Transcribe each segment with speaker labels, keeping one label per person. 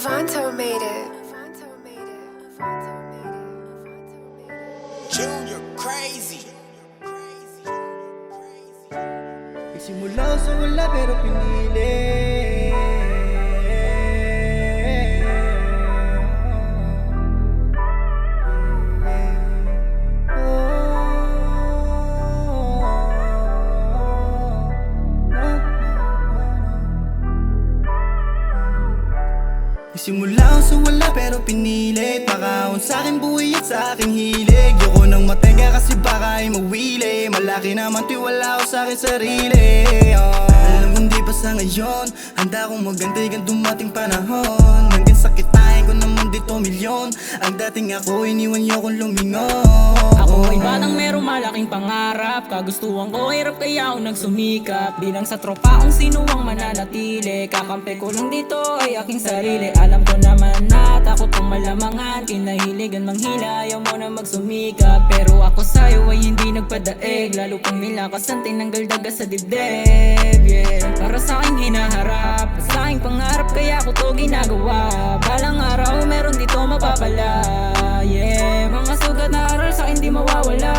Speaker 1: Avanto made it.
Speaker 2: Junior crazy.
Speaker 3: Nagsimula sa wala pero pinili. Nagsimula sa wala pero pinilit Makaon sa'kin buhay at sa'king hilig Yoko nang matenga kasi baka ay mawili Malaki naman tiwala ko sa'king sarili Alam kong di pa sa ngayon Handa kong magantay kang dumating panahon Hanggang sakitain ko naman dito milyon Ang dating ako iniwan niyo kong lumingon
Speaker 4: Ako ay batang merong malaking pangarap Kagustuhan ko hirap kaya ako nagsumikap Bilang sa tropa kung sino ang mananatili Kakampi ko lang dito ay aking sarili Alam ko naman na takot kong malamangan Kinahiligan manghila ayaw mo na magsumikap Pero ako sa'yo ay hindi nagpadaig Lalo pang nilakas ang tinanggal daga sa dibdib Para sa'king hinaharap Sa aking pangarap kaya ko to ginagawa Balang araw meron dito mapapala Mga sugat na aral sa'kin di mawawala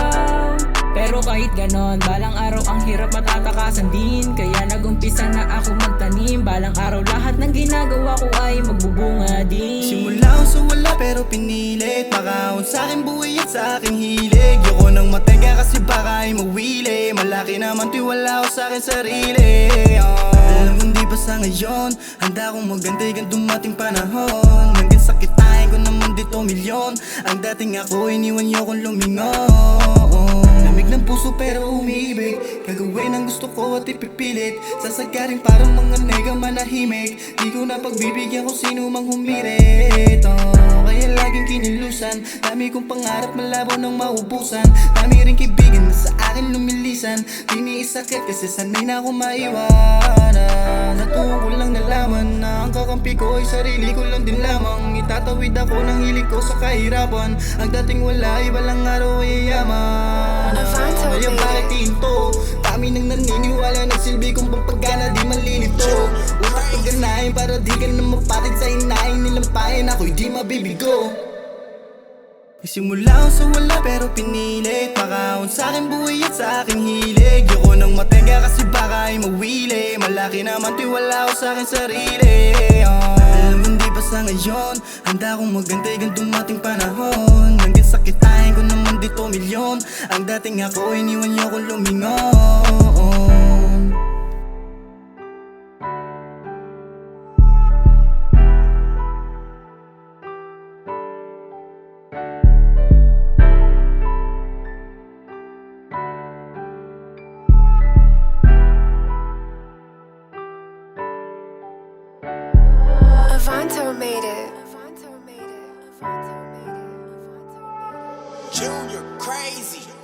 Speaker 4: Pero kahit ganon, balang araw ang hirap matatakasan din Kaya nagumpisa na ako magtanim Balang araw lahat ng ginagawa ko ay magbubunga din
Speaker 3: Simula ko sa wala pero pinilit Makaon sa'kin buhay at sa'king hilig Yoko nang matenga kasi baka ay mawili Malaki naman tiwala ko sa'king sarili Alam kong di pa sa ngayon Handa kong magantay kang dumating panahon Hanggang sakitain ko naman dito milyon Ang dating ako iniwan niyo kong lumingon Lamig ng puso pero umiibig Gagawin ang gusto ko at ipipilit Sasagaring parang mga nega manahimik Di ko na pagbibigyan kung sino mang humirit Kaya laging kinilusan Dami kong pangarap malabo nang maubusan Dami rin kaibigan na sa akin lumilisan Di niisakit kasi sanay na ako maiwanan Natuon ko lang nalaman na ang kakampi ko ay sarili ko lang din lamang Itatawid ako ng hilig ko sa kahirapan Ang dating wala ay balang araw ay yaman Kaya bakit tinto? Dami nang naniniwala nagsilbi kong pampagana di malilito Utak pagganahin para di ka na mapatid sa hinaing nilampahin Ako'y di mabibigo Nagsimula ko sa wala pero pinilit Makaon sa'kin buhay at sa'king hilig Yoko nang matenga kasi baka ay mawili Malaki naman tiwala ko sa'king sarili Alam kong di pa sa ngayon Handa kong magantay kang dumating panahon Hanggang sakitain ko naman dito milyon Ang dating ako iniwan niyo kong lumingon
Speaker 1: Avanto made it.
Speaker 2: Junior crazy.